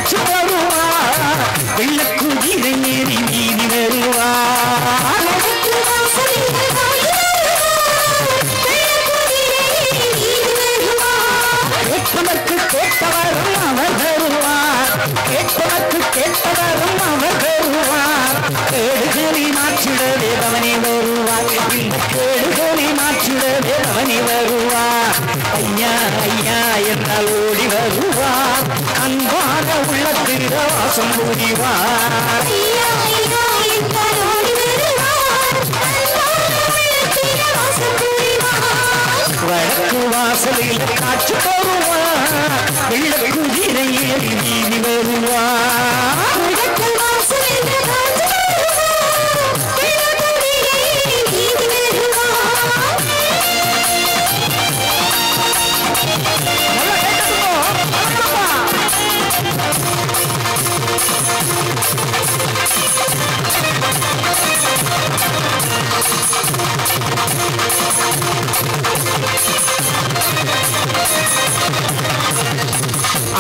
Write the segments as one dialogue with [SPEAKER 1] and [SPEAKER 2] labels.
[SPEAKER 1] காட்சி தருவா வெள்ளக்குதிரை ஏறி வீதி வருவா கேட்பதற்கு கேட்டவரும் அவர் தருவார் கேட்பதற்கு கேட்டவரும் அவர் தருவார் கேடுகளை மாற்றிடவே அவனே வருவார் இந்த கேடுகளை மாற்றிடவே அவனே வருவார் ஐயா ஐயா என்றால் ஓடி வருவார் அன்பான உள்ளத்தில் வாசம் புரிவார் வடக்கு வாசலில் காட்சி தருவார் வெள்ளக்குதிரை ஏறி வீதி வருவார்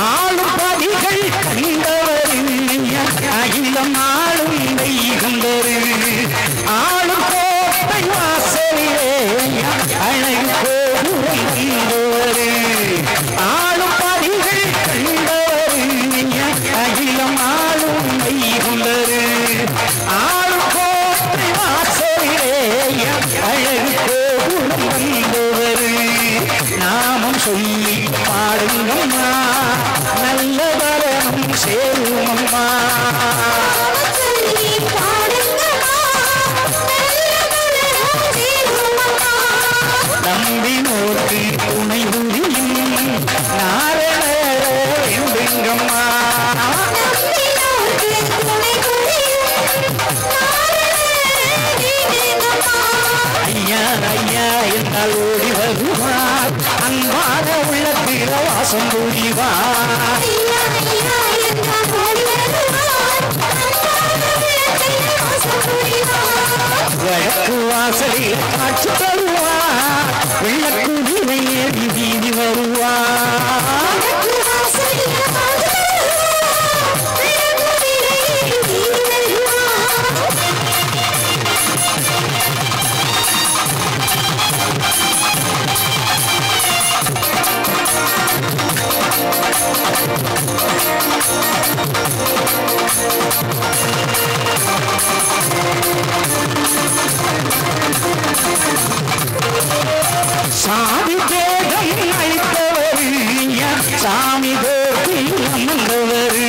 [SPEAKER 1] ஆளும் பதிகள் கண்டவர் அகிலம் ஆளும் வைகந்தரு ஆளும் கோட்டை வாசலிலே அழகு கோபுரம் கண்டவர் ஆளும் பதிகள் கண்டவர் அகிலம் ஆளும் வைகந்தரு ஆளும் கோட்டை வாசலிலே அழகு கோபுரம் கண்டவர் நாமம் சொல்லி பாடுங்கம்மா நல்ல வரணும் சேருமம்மா நம்பி நோக்கி துணை புரியும் நாரண எங்கம்மா ஐயா ஐயா என்றால் ஓடி வருவார் அன்பான உள்ளத்தில் வாசம் புரிவார் வடக்கு வாசலில் காட்சி தருவார் வெள்ளக்குதிரை ஏறி வீதி வருவார் சாமி தேகம் அளித்தவர் சாமி தேவி அமர்ந்தவர்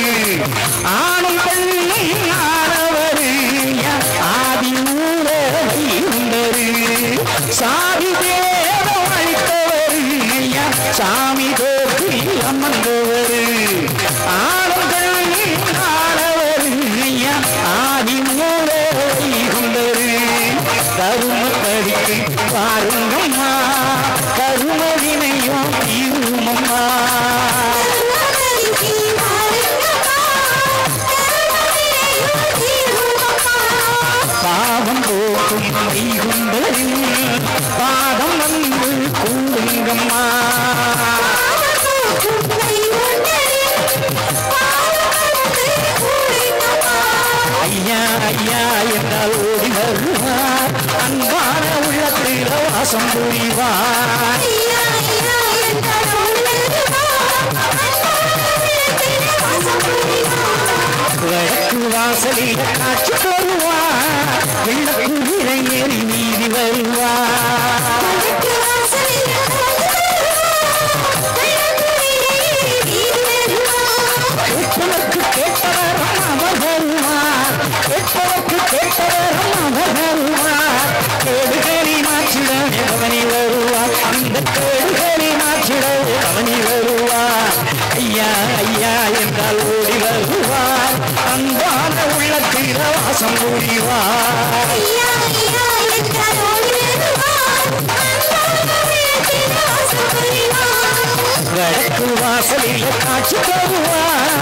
[SPEAKER 1] ஆணும் பெண்ணும் ஆனவர் ஆதி ஊரவர் சாமி தேகம் அளித்தவர் சாமி தேவி அமர்ந்தவர் ஆணும் பெண்ணும் ஆனவர் ஆதி ஊரவர் கருமத்தடிக்கு பாருங்கம்மா கருமவினையும் தீருமம்மா பாவம் போக்கும் வைகுண்டரு பாதம் வந்து கூடுங்கம்மா ஐயா ஐயா என்றால் ஓடி வருவார் அன்பான உள்ளத்தில் வாசம் புரிவார் வடக்கு வாசலில் காட்சி தருவார் வெள்ளக்குதிரை ஏறி வீதி வருவார் கேட்பதற்கு கேட்டவரும் அவர் வருவார் கேட்பதற்கு கேட்டவரும் அவர் வருவார் கேடுகளை மாற்றிடவே அவனி வருவார் அந்த கேடுகளை மாற்றிடவே அவனி வருவார் ஐயா ஐயா என்றால் ஓடி வருவார் அன்பான உள்ளத்தில் வாசம் புரிவார் வடக்கு வாசலில் காட்சி தருவார்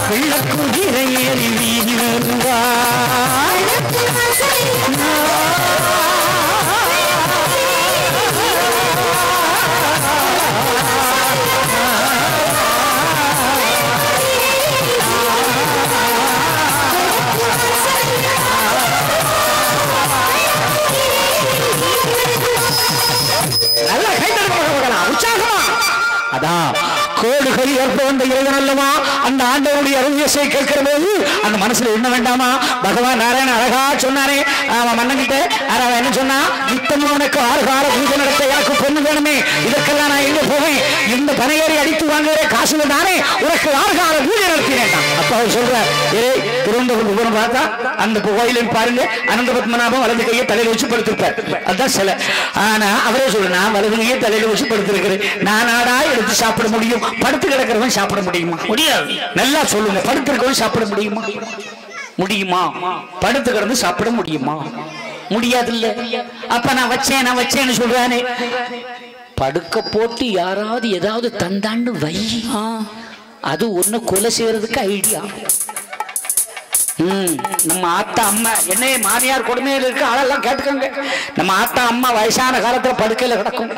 [SPEAKER 1] வெள்ளக்குதிரை ஏறி வீதி வருவார் அதான் கோடுகள் ஏற்ப வந்த இறைவன் அல்லவா அந்த ஆண்டவனுடைய அருள்விசை கேட்கிற போது அந்த மனசுல என்ன வேண்டாமா பகவான் நாராயணன் அழகா சொன்னாரே அவன் மன்னன்கிட்ட அவன் என்ன சொன்னா நித்தமும் உனக்கு 6 கால பூஜை நடத்த எனக்கு பொண்ணு வேணுமே இதற்கெல்லாம் நான் எங்க போவேன் இந்த பனையேறி அடித்து வாங்குற காசுல தானே உனக்கு 6 கால பூஜை நடத்தினேன் அப்ப அவர் சொல்றார் திருவனந்தபுரம் பார்த்தா அந்த கோயிலில் பாருங்க அனந்த பத்மநாபம் வலது கையை தலையில வச்சு படுத்திருப்பார் அதான் சில ஆனா அவரே சொல்ற நான் வலது கையை தலையில வச்சு படுத்திருக்கிறேன் நானாடா எடுத்து சாப்பிட முடியும் படுத்து கிடக்கிறவன் சாப்பிட முடியுமா முடியாது நல்லா சொல்லுங்க படுத்திருக்கவன் சாப்பிட முடியுமா முடியுமா படுத்து கிடந்து சாப்பிட முடியுமா முடியாது இல்ல அப்ப நான் வச்சேன்னு சொல்றானே படுக்க போட்டு யாராவது ஏதாவது தந்தாண்டு வை அது ஒண்ணு கொலை செய்யறதுக்கு ஐடியா நம்ம ஆத்தா அம்மா என்னைய மாமியார் கொடுமையில இருக்கு ஆளெல்லாம் கேட்டுக்கோங்க நம்ம ஆத்தா அம்மா வயசான காலத்துல படுக்கையில கிடக்கும்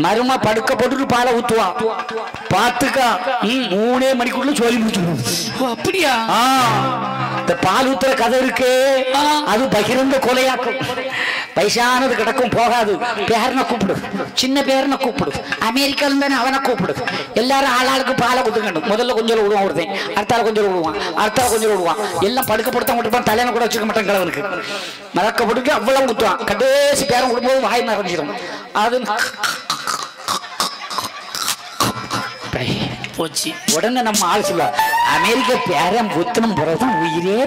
[SPEAKER 1] மரும படுக்க போட்டு பாலை ஊத்துவா பாத்துக்கா 3 மணிக்குள்ள சொல்லி முடிச்சிடும் அப்படியா இந்த பால் ஊத்துற கதை இருக்கு அது பகிரந்த கொலையாக்கும் வயசானது கிடக்கும் போகாது பேரனை கூப்பிடு சின்ன பேரனை கூப்பிடு அமெரிக்கால இருந்தானே அவனை கூப்பிடு எல்லாரும் ஆளாளுக்கு பாலை ஊத்துக்கணும் முதல்ல கொஞ்சம் விடுவான் ஒருத்தன் அடுத்தால கொஞ்சம் விடுவான் அடுத்தால கொஞ்சம் விடுவான் எல்லாம் படுக்க போட்டு விட்டுப்பான் தலையில கூட வச்சுக்க மாட்டான் கிழவனுக்கு மறக்க போட்டு அவ்வளவு ஊத்துவான் கடைசி பேரன் கொடுக்கும்போது வாய் நிறைஞ்சிடும் அது போச்சு உடனே நம்ம ஆள் சொல்ல அமெரிக்க பேரன் புத்தனம் பிறகுதான் உயிரே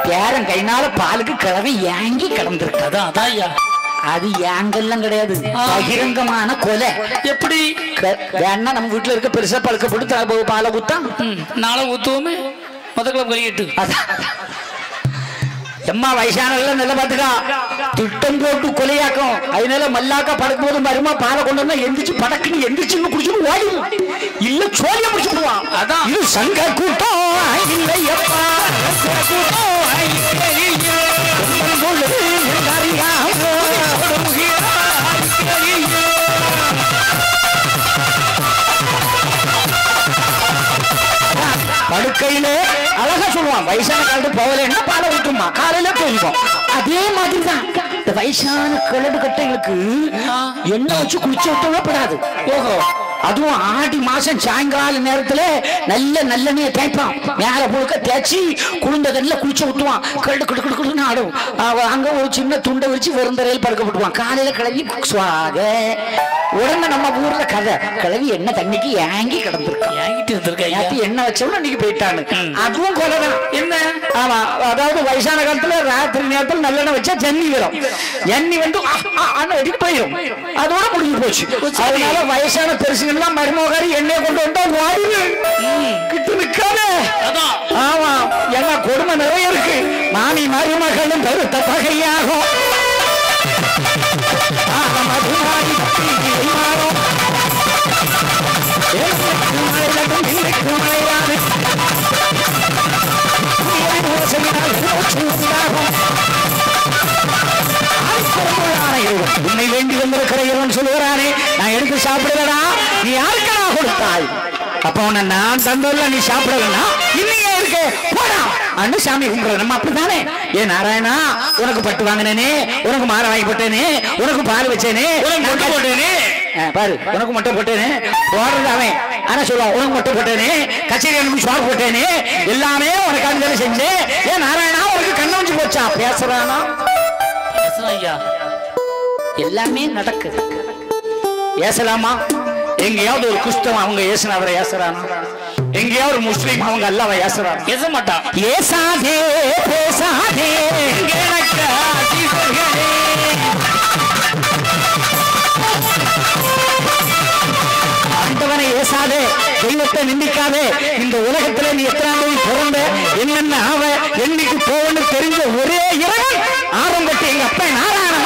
[SPEAKER 1] பேரன் கைனால பாலுக்கு கிழமை ஏங்கி கிடந்திருக்கு அதான் அது ஏங்கெல்லாம் கிடையாது பகிரங்கமான கொலை எப்படி வேணா நம்ம வீட்டுல இருக்க பெருசா பழுக்க போட்டு பாலை ஊத்தா நாளை ஊத்துவோமே முதல்ல கையிட்டு எம்மா வயசானவங்கள நல்ல பாத்துக்கா திட்டம் போட்டு கொலையாக்கும் அதனால மல்லாக்கா படுக்கும் போது மருமா பாலை கொண்டு வந்தா எந்திரிச்சு படக்குன்னு எந்திரிச்சுன்னு குடிச்சுட்டு ஓடிடும் இல்ல சோழிய முடிச்சுடுவான் அதான் இது சங்க கூட்டம் இல்லையப்பா படுக்கையில அழகா சொல்லுவான் வயசான காலத்து போகலன்னா பாலை ஊட்டுமா காலையில போயிருவோம் அதே மாதிரிதான் இந்த வயசான கிழடு கட்டைகளுக்கு எண்ணெய் வச்சு குளிச்சு விட்டவே படாது ஓஹோ அதுவும் ஆடி மாசம் சாயங்கால நேரத்துல நல்லெண்ணெய தேய்ப்பான் மேல முழுக்க தேய்ச்சி குளிர்ந்த தண்ணில குளிச்சு விட்டுவான் கழுடு கிடுக்கிடுன்னு ஆடும் அங்க ஒரு சின்ன துண்டை வச்சு வெறுந்தரையில் படுக்கப்பட்டுவான் காலையில கிளவி சுவாக உடனே நம்ம ஊர்ல கதை கிளவி என்ன தண்ணிக்கு ஏங்கி கிடந்திருக்கு எண்ணெய் வச்சவன இன்னைக்கு போயிட்டான்னு அதுவும் கொலைதான் என்ன ஆமா அதாவது வயசான காலத்துல ராத்திரி நேரத்துல நல்லெண்ணெய் வச்சா ஜன்னி வரும் ஜன்னி வந்து அடிக்கு போயிடும் அதோட முடிஞ்சு போச்சு அதனால வயசான பெருசு மருமகாரி எண்ணெய் கொண்டு வந்தா வாயில கிட்டு நிக்காத ஆமா என்ன கொடுமை நிறைய இருக்கு மாமி மருமகளும் பெருத்த பகையாகும் உன்னை வேண்டி வந்திருக்கிற இறைவன் சொல்லுகிறானே நான் எடுத்து சாப்பிடுறா நீ யாருக்கா கொடுத்தாய் அப்ப உன்னை நான் தந்ததுல நீ சாப்பிடலன்னா இன்னையே இருக்கு போடா அண்ணு சாமி கும்பிடுற நம்ம அப்படித்தானே ஏ நாராயணா உனக்கு பட்டு வாங்கினேனே உனக்கு மாற வாங்கி போட்டேனே உனக்கு பால் வச்சேனே உனக்கு போட்டேனே பாரு உனக்கு மட்டும் போட்டேனே போடுறது அவன் ஆனா சொல்லுவான் உனக்கு மட்டும் போட்டேனே கச்சேரி எனக்கு சுவார் போட்டேனே எல்லாமே உனக்கு அனுதானே செஞ்சேன் ஏ நாராயணா உனக்கு கண்ண வச்சு போச்சா பேசுறானா ஐயா எல்லாமே நடக்குது ஏசலாமா எங்கேயாவது ஒரு கிறிஸ்தவன் அவங்க ஏசுன அவரை ஏசுறானா எங்கேயாவது ஒரு முஸ்லீம் அவங்க அல்லாஹ்வை ஏசுறான் ஏச மாட்டான் ஏசாதே பேசாதே ஆண்டவனை ஏசாதே தெய்வத்தை நிந்திக்காதே இந்த உலகத்துல நீ எத்தனாவது பிறந்த என்னென்ன ஆவ என்னைக்கு போவன்னு தெரிஞ்ச ஒரே இறைவன் ஆரம்பத்தை எங்க அப்பா நாராயணன்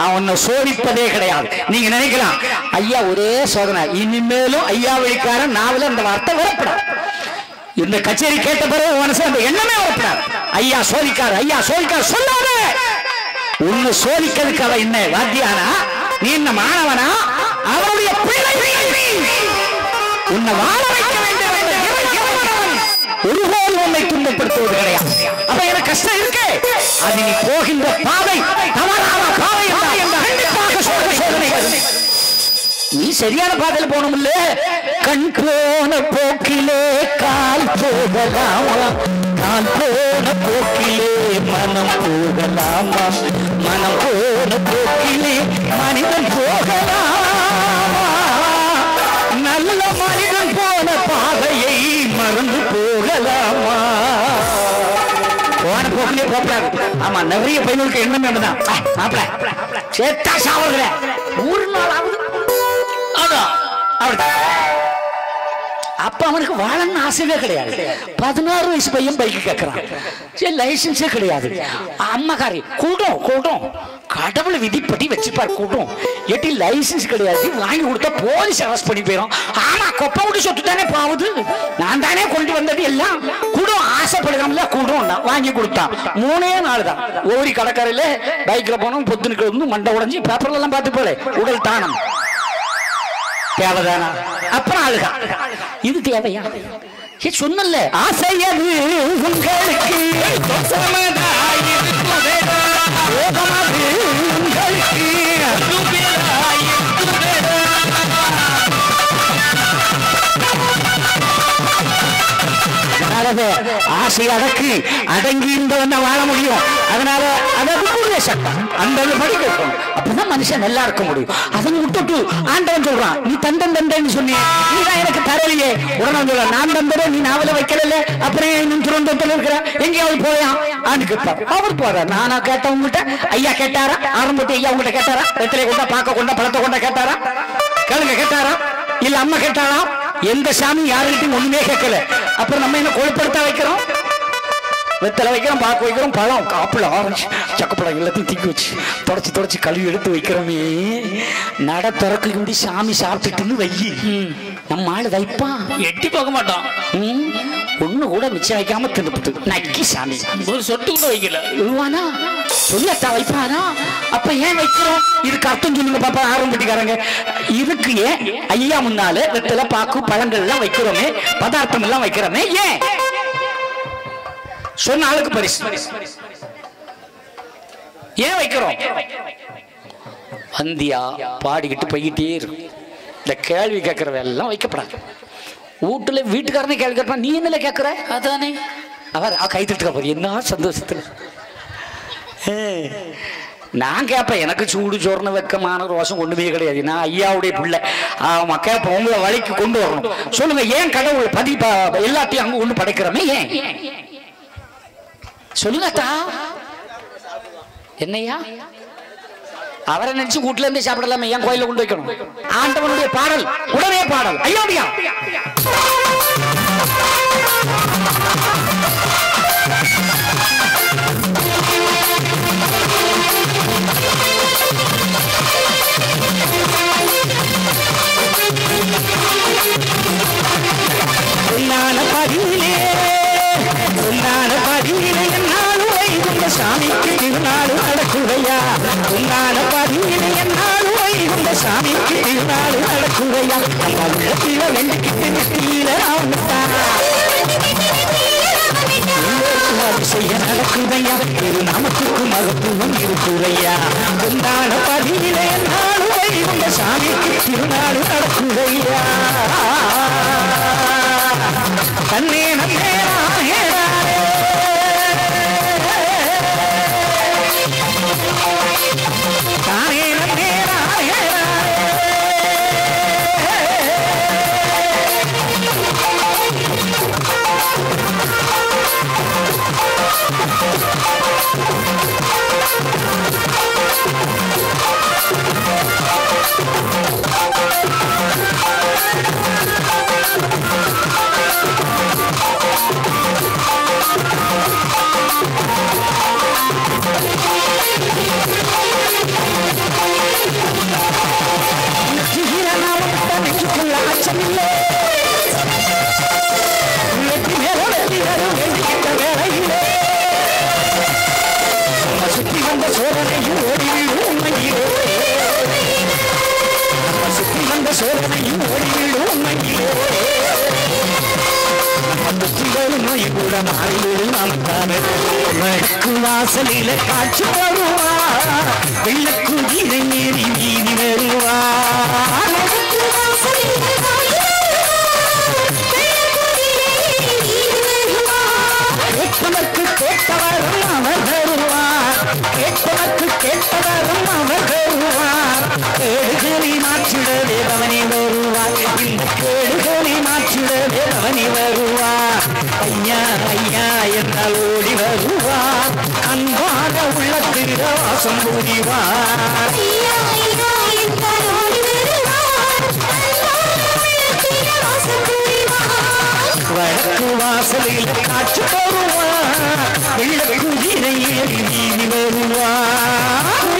[SPEAKER 1] அவனை சோதிப்பதே கிடையாது. நீங்க நினைக்கலாம் ஐயா ஒரே சோதனை, இனிமேலும் ஐயா வழிக்காரன் நாவல அந்த வார்த்தை வரப்படாது. இந்த கச்சேரி கேட்ட பிறகு மனசு அந்த எண்ணமே வரப்படாது. ஐயா சோதிக்காரு, ஐயா சோதிக்காரு சொல்லாத. உன்னை சோதிக்கிறதுக்கு அவ என்ன வாத்தியானா, நீ என்ன மாணவனா, அவருடைய பிள்ளை, உன்னை வாழ வைக்க வேண்டும். ஒருபோது உன்னை துன்பப்படுத்துவது கிடையாது. அப்ப எனக்கு கஷ்டம் இருக்கு, அது நீ போகின்ற பாதை தவறான பாதை. சரியான பாதையில் போகணும்ல. கண் போன போக்கிலே கால் போகலாமா, கால் போன போக்கிலே மனம் போகலாமா, மனம் போன போக்கிலே மனிதன் போகலாமா, நல்ல மனிதன் போன பாதையை மறந்து போகலாமா. போன போக்கிலே போகலாம். ஆமா, நிறைய பையனுக்கு எண்ணம் என்னதான் மாப்பிள சேத்தா சாவதுல ஒரு நாள் ஆகுது. அதான் அப்படிதான். அப்ப அவனுக்கு வாழன்னு ஆசையே கிடையாது. 16 வயசு பையன் பைக் கேட்கிறான், லைசன்ஸே கிடையாது. அம்மாக்காரி கூட்டம் கூட்டம் கடவுளை விதிப்படி வச்சுப்பார் கூட்டம். எட்டி லைசன்ஸ் கிடையாது, வாங்கி கொடுத்தா போலீஸ் அரெஸ்ட் பண்ணி போயிடும். ஆமா, கொப்பை விட்டு சொத்து தானே பாவுது, நான் தானே கொண்டு வந்தது எல்லாம். கூடம் ஆசைப்படுகிறோம்ல, கூடம் வாங்கி கொடுத்தான். 3 நாள் தான். ஒவ்வொரு கடைக்காரையில பைக்ல போனோம், பொத்துனுக்கு வந்து மண்டை உடஞ்சி பேப்பர்ல எல்லாம் பார்த்து போல உடல் தானம் தேவைதானா? அப்புறம் அழுகா. இது தேவையா? சொன்னல ஆசையது உங்களுக்கு ஆசை அடக்கு அடங்கி இருந்தவன் வாழ முடியும். அதனால அதாவது சட்டம் அந்த படிக்கணும். அப்பதான் மனுஷன் நல்லா இருக்க முடியும். அதை விட்டுட்டு ஆண்டவன் சொல்றான், நீ தண்டன் தண்டன்னு சொன்னிய, நீதான் எனக்கு தரலையே. உடனே சொல்ல, நான் தந்தர நீ நாவல வைக்கல, அப்புறம் இன்னும் துறந்தத்தில் இருக்கிற எங்கேயாவது போயான் ஆண்டு கேட்பார். அவர் போறார். நானா கேட்டவங்ககிட்ட ஐயா கேட்டாரா, ஆரம்பத்தி ஐயா உங்ககிட்ட கேட்டாரா, வெத்தலை கொண்டா பாக்க கொண்டா பழத்தை கொண்டா கேட்டாரா, கேளுங்க கேட்டாரா, இல்ல அம்மா கேட்டாரா? எந்த சாமி யாருக்கிட்டையும் ஒண்ணுமே கேட்கல. அப்புறம் நம்ம என்ன கொழுப்படுத்த வைக்கிறோம், வெத்தலை வைக்கிறோம், பாக்கு வைக்கிறோம், பழம் ஆப்பிள் ஆரஞ்சு சக்கப்பழம் எல்லாத்தையும் தீக்கி வச்சு தொடச்சி தொடச்சி கழுவி எடுத்து வைக்கிறோமே. நட திறக்கு முடி சாமி சாப்பிட்டுன்னு வை. நம்ம ஆளு வைப்பான், எட்டி பார்க்க மாட்டான். ஒண்ணு கூட மிச்சம் வைக்காம தின்னுட்டு நக்கி சாமி ஒரு சொட்டு கூட வைக்கல. இழுவானா சொல்லத்தா வைப்பானா? அப்ப ஏன் வைக்கிறோம்? இதுக்கு அர்த்தம் சொல்லுங்க பாப்பா ஆரம்பிட்டுக்காரங்க. இதுக்கு ஏன் ஐயா முன்னால வெத்தலை பாக்கு பழங்கள் எல்லாம் வைக்கிறோமே, பதார்த்தம் எல்லாம் வைக்கிறோமே, ஏன் சொன்ன ஆளுக்கு பரிசு ஏன் வைக்கிறோம்? வந்தியா பாடிக்கிட்டு போய்கிட்டே இருக்கும். இந்த கேள்வி கேட்கறவ எல்லாம் வைக்கப்படாது. வீட்டுல வீட்டுக்காரனே கேள்வி கேட்பான், நீ என்னல கேட்கிற? அதானே அவர் கை தட்டுக்க போது என்ன சந்தோஷத்துல. நான் கேட்பேன், எனக்கு சூடு சோறுன வெக்கமான ரோசம் ஒண்ணுமே கிடையாது. நான் ஐயாவுடைய பிள்ளை. கேட்பேன், உங்களை வழிக்கு கொண்டு வரணும். சொல்லுங்க, ஏன் கடவுள் எல்லாத்தையும் அங்க ஒண்ணு படைக்கிறோமே, ஏன் சொல்லுங்கத்தா? என்னையா அவரை நினைச்சு வீட்டுல இருந்து சாப்பிடலாமே, ஏன் கோயில கொண்டு வைக்கணும்? ஆண்டவனுடைய பாடல் உடனே பாடல் ஐயாடியா. சாமிக்கு திருநாள் நடக்குதையா, உன்னால பதிவினை என்னாலும் வைகுந்த சாமிக்கு திருநாள் நடக்குதையா. கீழே வெண்டுக்கிட்டு நெத்தியில செய்ய நடக்குதையா, திரு நமத்துக்கு மகத்துவம் இருக்குதையா. உன்னால பதிவினை என்னாலும் வைகுந்த சாமிக்கு திருநாள் நடக்குதையா. தன்னே நம்மே சுத்தி வந்த சோதனையும் ஓடிவிடும் உண்மையிலே, சுத்தி வந்த சோதனையும் ஓடிவிடும் உண்மையிலே, நம்ம புத்திகளும் நோய் கூட மாறிவிடும் நாம் தானே. வடக்கு வாசலில காட்சி தருவா வெள்ளக்குதிரை ஏறி வீதி வருவா கேட்பதற்கு கேட்டவரும் அவர் வருவார் கேட்பதற்கு கேட்டவரும் அவர் வருவார் கேடுகளை மாற்றிடவே அவனி வருவார் இந்த கேடுகளை மாற்றிடவே அவனி வருவார் ஐயா ஐயா என்றால் ஓடி வருவார் அன்பான உள்ளத்தில் வாசம் புரிவார் வடக்கு வாசலில் காட்சி தருவார் வெள்ளக்குதிரை ஏறி வீதி வருவார்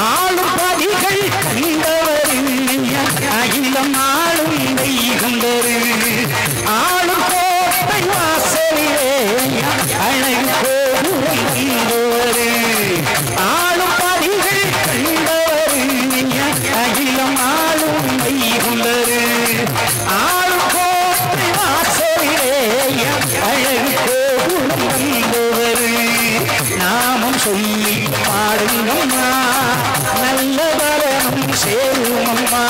[SPEAKER 1] ஆளும் பதிகள் கண்டவர் அகிலம் ஆளும் வைகுண்டரு ஆளும் கோட்டை வாசலிலே அழகு கோபுரம் கண்டவர் ஆளும் பதிகள் கண்டவர் அகிலம் ஆளும் வைகுண்டரு ஆளும் கோட்டை வாசலிலே அழகு கோபுரம் கண்டவர் நாமம் சொல்லி பாடுங்கம்மா நல்ல வரணும் சேருமம்மா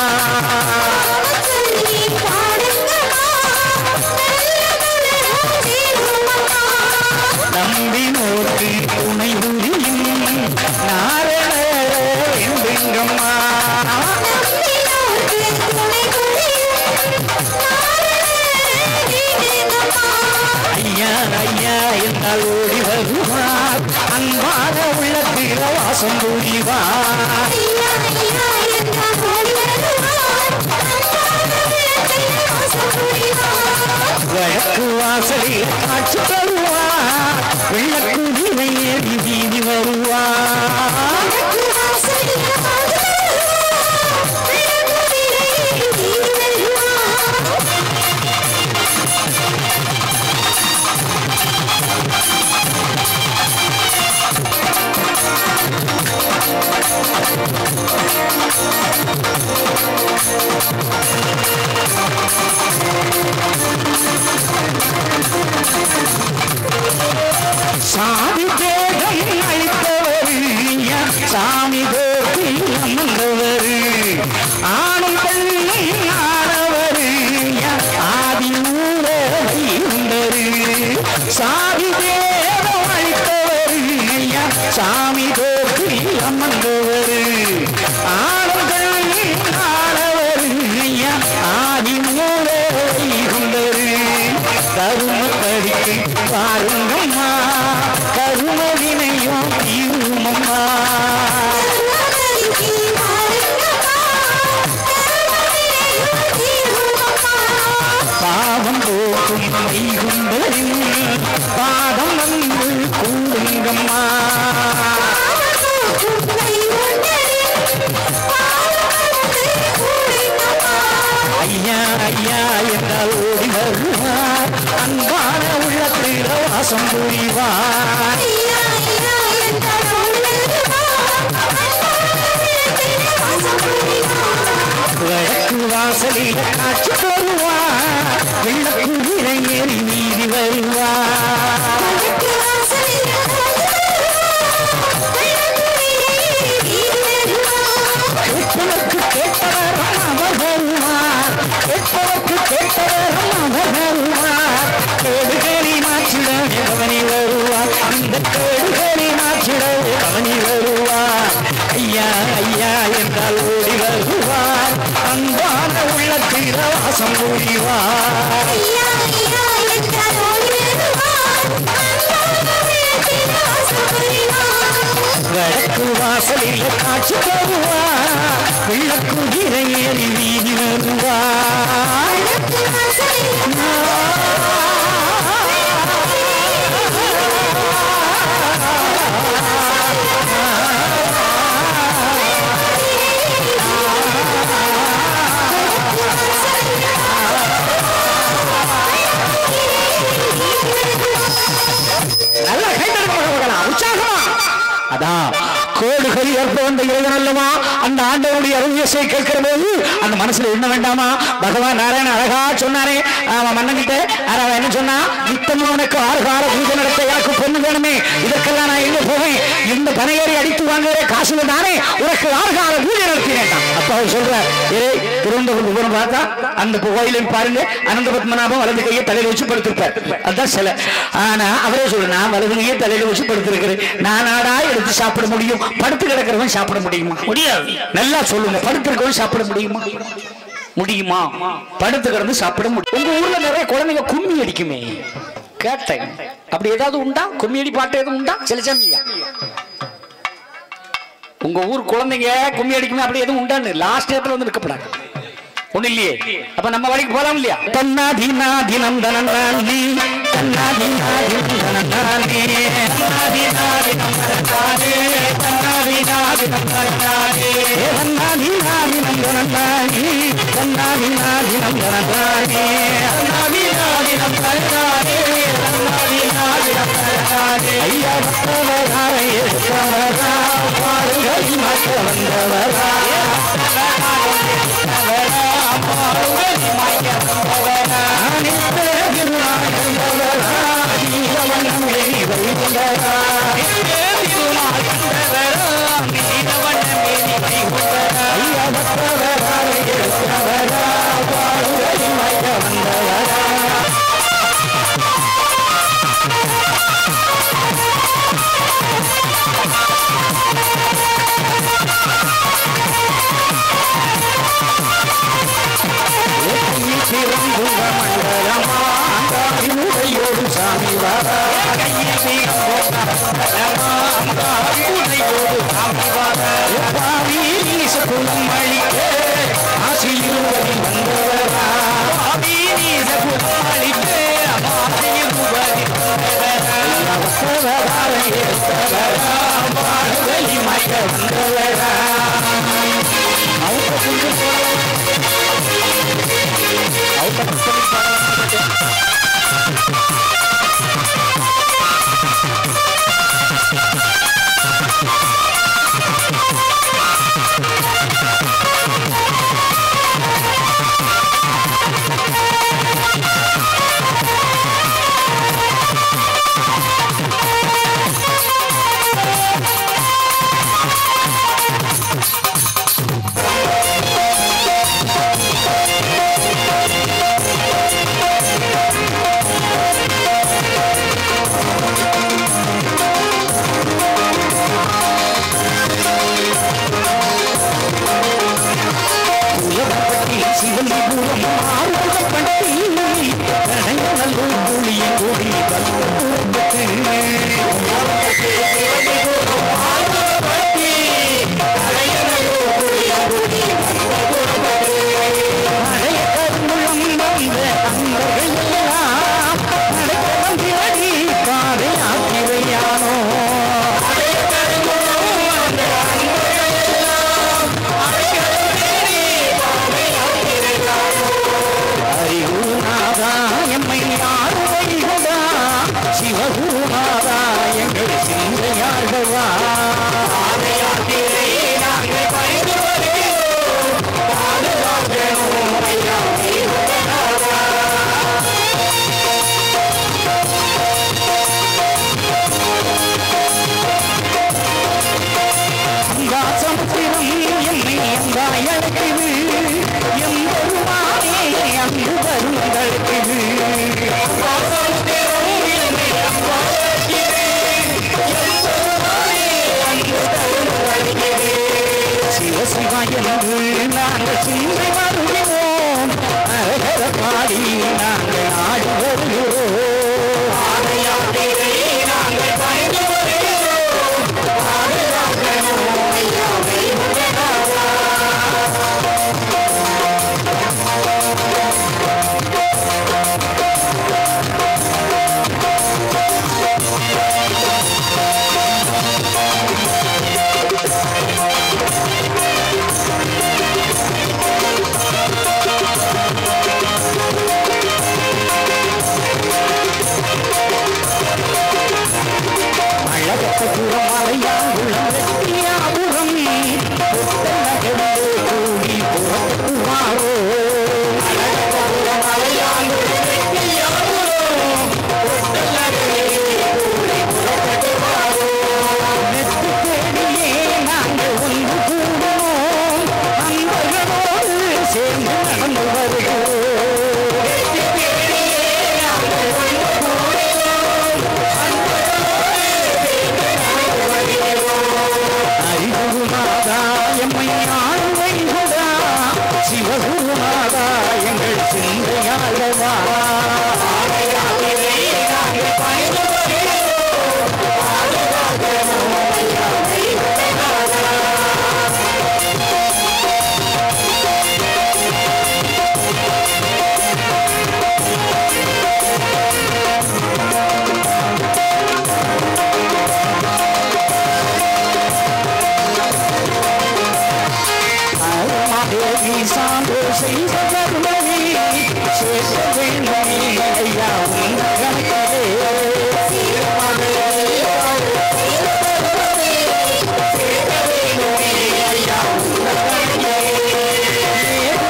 [SPEAKER 1] நம்பி நோக்கி துணை புரியும் நாரண எங்கம்மா ஐயா ஐயா என்றால் ஓடி வருவார் அன்பான உள்ளத்தில் வாசம் புரிவார் வடக்கு வாசலில் காட்சி தருவார் வெள்ளக்குதிரை ஏறி வீதி வருவார் சாமி தேகம் அளித்தவர் சாமி தேவி அமர்ந்தவர் ஆணும் பெண்ணும் ஆனவர் ஆதி ஊரவர் சாமி தேகம் அளித்தவர் சாமி தேவி அமர்ந்தவர் ஆணும் பெண்ணும் ஆனவர் ஆதி ஊரவர் கருமப்படிக்கு பாருங்கம்மா கருமவினையும் தீருமம்மா பாவம் போக்கும் வைகுண்டரின் பாதம் வந்து கூடுங்கம்மா ஐயா ஐயா என்றால் ஓடி வருவார் அன்பான உள்ளத்தில் வாசம் புரிவார் வடக்கு வாசலில் காட்சி தருவார் வெள்ளக்குதிரை ஏறி வீதி வருவார் கேட்பதற்கு கேட்டவரும் அவர் வருவார் கேட்பதற்கு கேட்டவரும் அவர் வருவார் கேடுகளை மாற்றிடவே அவனி வருவார் இந்த கேடுகளை மாற்றிடவே அவனி வருவார் ஐயா ஐயா என்றால் ஓடி வருவார் அன்பான உள்ளத்தில் வாசம் புரிவார் வடக்கு வாசலில் காட்சி தருவார் வெள்ளக்குதிரை ஏறி வீதி வருவார் அதான் கோடுகள் ஏற்ப வந்த இறைவன் அல்லவா அந்த ஆண்டவனுடைய அருள்யசை கேட்கிற போது அந்த மனசுல என்ன வேண்டாமா பகவான் நாராயணன் அழகா சொன்னாரே மன்னங்கிட்ட அவன் என்ன சொன்னா நித்தமும் உனக்கு 6 கால பூஜை நடத்த எனக்கு பொண்ணு வேணுமே இதற்கெல்லாம் நான் எங்க போவேன் இந்த பனையேறி அடித்து வாங்குற காசுல தானே உனக்கு 6 கால பூஜை நடத்தினேன் அப்ப அவர் சொல்ற திருவனந்தபுரம் பார்த்தா அந்த கோயிலையும் பாருங்க அனந்த பத்மநாபம் வலது கையை தலையில வச்சு படுத்திருப்பார் அதான் சில ஆனா அவரே சொல்ற நான் வலது கையை தலையில வச்சு படுத்திருக்கிறேன் நான் நாடா எடுத்து சாப்பிட முடியும் படுத்து கிடக்கிறவன் சாப்பிட முடியுமா முடியாது நல்லா சொல்லுங்க படுத்திருக்கவன் சாப்பிட முடியுமா முடியுமா படுத்து கிடந்து சாப்பிட முடியும் உங்க ஊர்ல நிறைய குழந்தைங்க கும்மி அடிக்குமே கேட்டேன் அப்படி ஏதாவது உண்டா கும்மி அடி பாட்டு எதுவும் உண்டா செலிச்சாமியா உங்க ஊர் குழந்தைங்க கும்மி அடிக்குமே அப்படி எதுவும் உண்டான்னு லாஸ்ட் இடத்துல வந்து இருக்கப்படாது ஒண்ணு இல்லையே அப்ப நம்ம வழிக்கு போலாம் இல்லையா தன்னா தீனா தினம் தனநானி தன்னா தீனா தினம் தனநானி தன்னா தீனா தினம் தனநானி தன்னா தீனா தினம் தனநானி தன்னா தீனா தினம் தனநானி தன்னா தீனா தினம் தனநானி தன்னா தீனா தினம் தனநானி தன்னா தீனா தினம் தனநானி ஐயா வந்தவராய் இருக்கவரா பாருங்கள் மற்ற வந்தவரா சிந்தையாளவா சாந்தோ செய்த கருமணி சேஷ வேண்டி ஐயா உந்த கணக்கிலே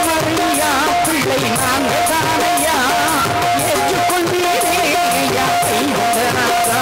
[SPEAKER 1] மரியா பிள்ளை நாங்க தானையா ஏற்றுக்கொண்டீரே ஐயா கைவந்தனாக்கா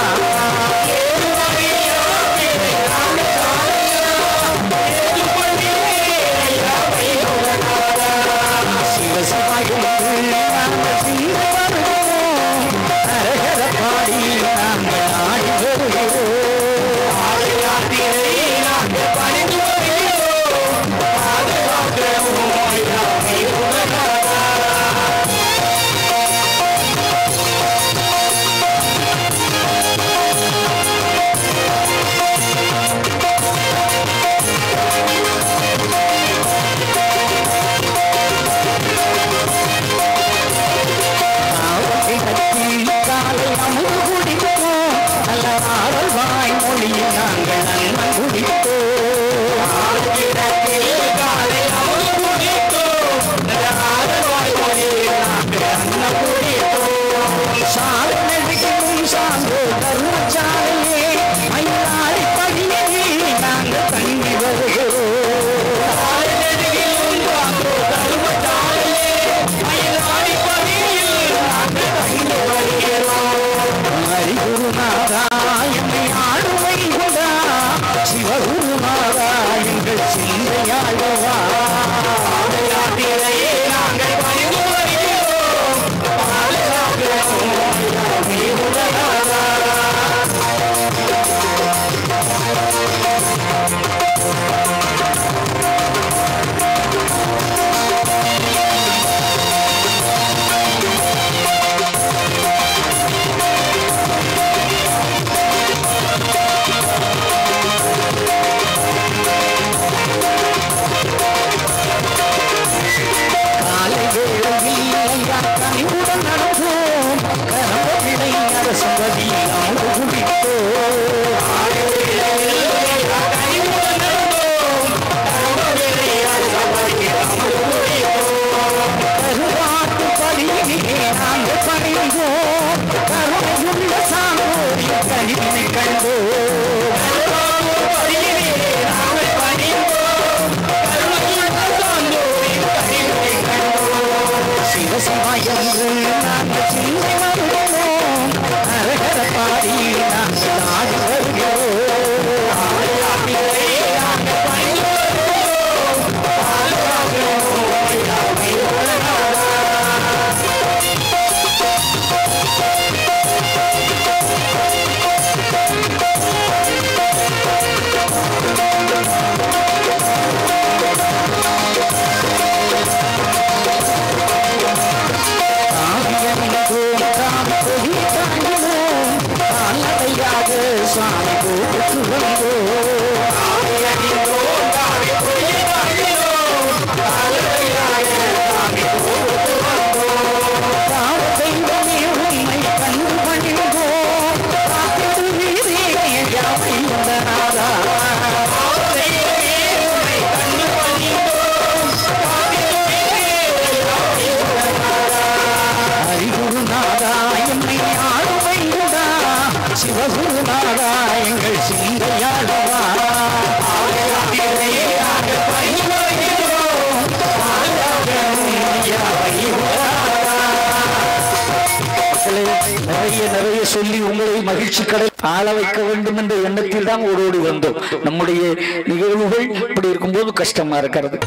[SPEAKER 1] நிறைய சொல்லி உங்களை மகிழ்ச்சி கடை ஆள வைக்க வேண்டும் என்ற எண்ணத்தில் தான் ஓடோடி வந்தோம். நம்முடைய நிகழ்வுகள் இப்படி இருக்கும்போது கஷ்டமா இருக்கிறது.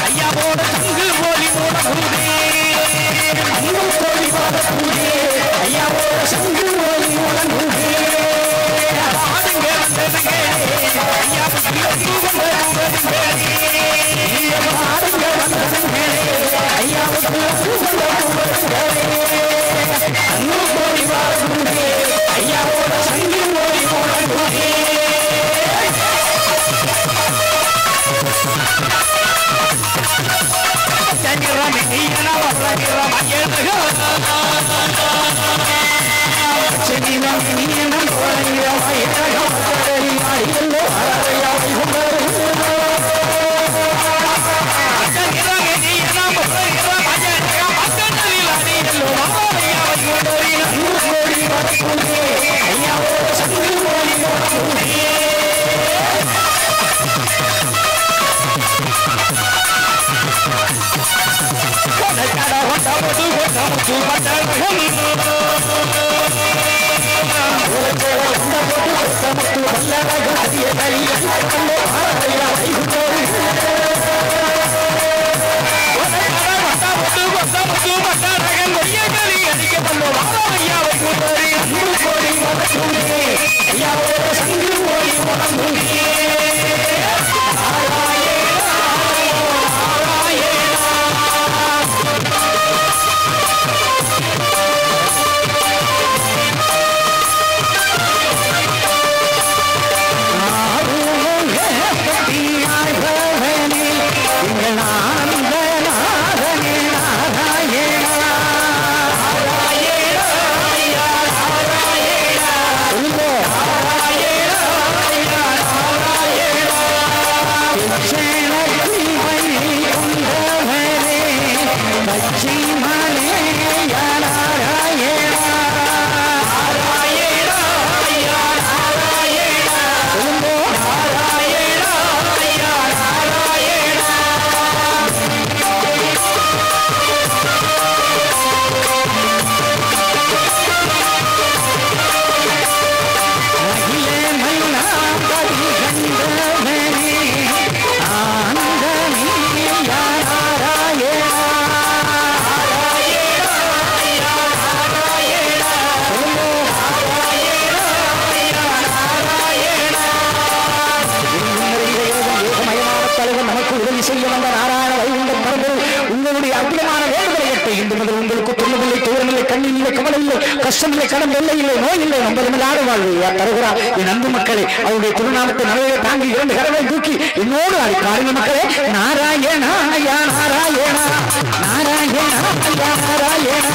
[SPEAKER 1] ஐயா கஷ்டமில்லை, கடன் இல்லை, இல்லை நோய் இல்லை, நம்பருமில்லாத வாழ்வு தருகிறார் என் அன்பு மக்களே. அவருடைய திருநாமத்தை நலவை தாங்கி 2 கரவை தூக்கி என்னோடு ஆடி காருங்க மக்களே. நாராயணா யா நாராயணா, நாராயணா யா நாராயணா,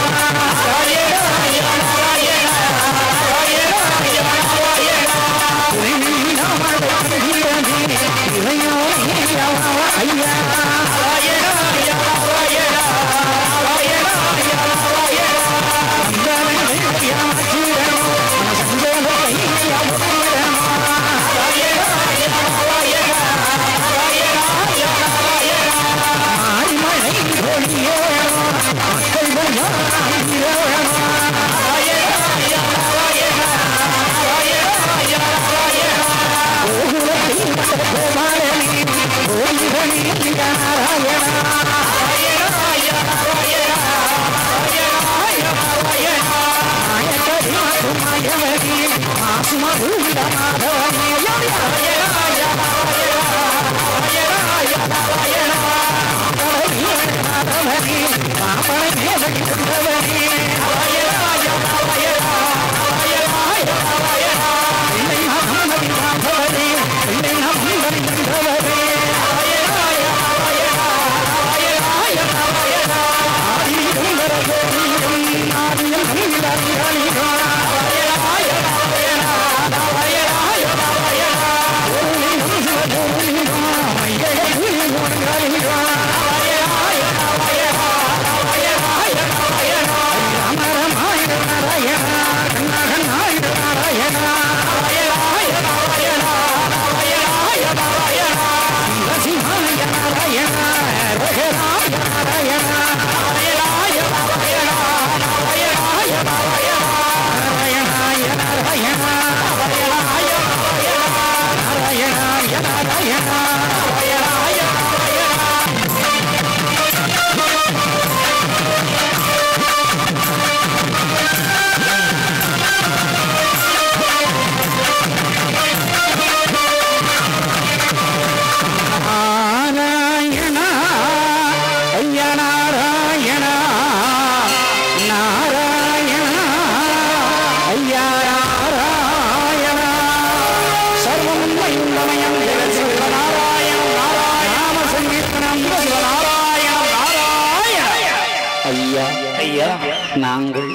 [SPEAKER 1] நாங்கள்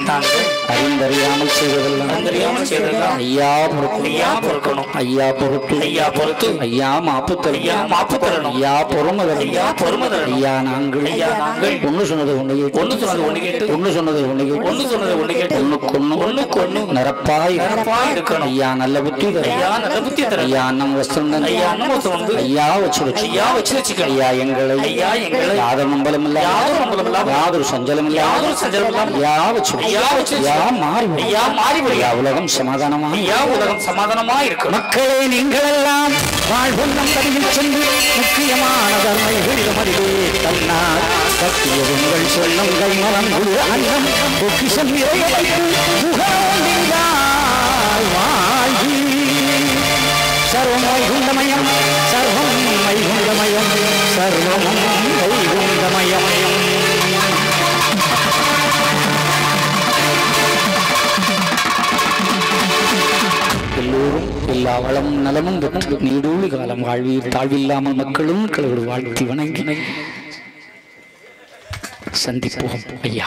[SPEAKER 1] அறிந்தறியாமல் செய்ததெல்லாம் ஐயா பொறுக்கணும் ஐயா பொறுத்து ஐயா மாப்புத்தல் ஐயா பொறுமதல் ஐயா நாங்கள் ஒண்ணு சொன்னது ஒண்ணு கேட்டு ஒண்ணுக்கு நிரப்பாய் இருக்கணும் ஐயா நல்ல புத்தி ஐயா அன்னம் வஸ்திரம் ஐயா வச்சு ஐயா எங்களை யாதொரு நம்பலம் இல்ல யாதொரு சஞ்சலம் இல்ல ஐயா வச்சு மாறி உலகம் சமாதானமா இருக்கு மக்களே நீங்கள் எல்லாம் வாழ்வும் நம்பதியில் சென்று முக்கியமான தர்மைகள் தன்னால் சத்தியங்கள் சொல்லுங்கள் மனம் அன்னம் பொக்கிஷம் நிறைய வாழ்வி சர்வம் வைகுண்டமயம் சர்வம் வைகுண்டமயம் சர்வம் வைகுண்டமயம் எல்லோரும் எல்லா வளமும் நலமும் பெற்று நீடூழி காலம் வாழ்வீர் தாழ்வில்லாமல் மக்களும் கடவுள் வாழ்த்தி வணங்கி சந்திப்போம் ஐயா.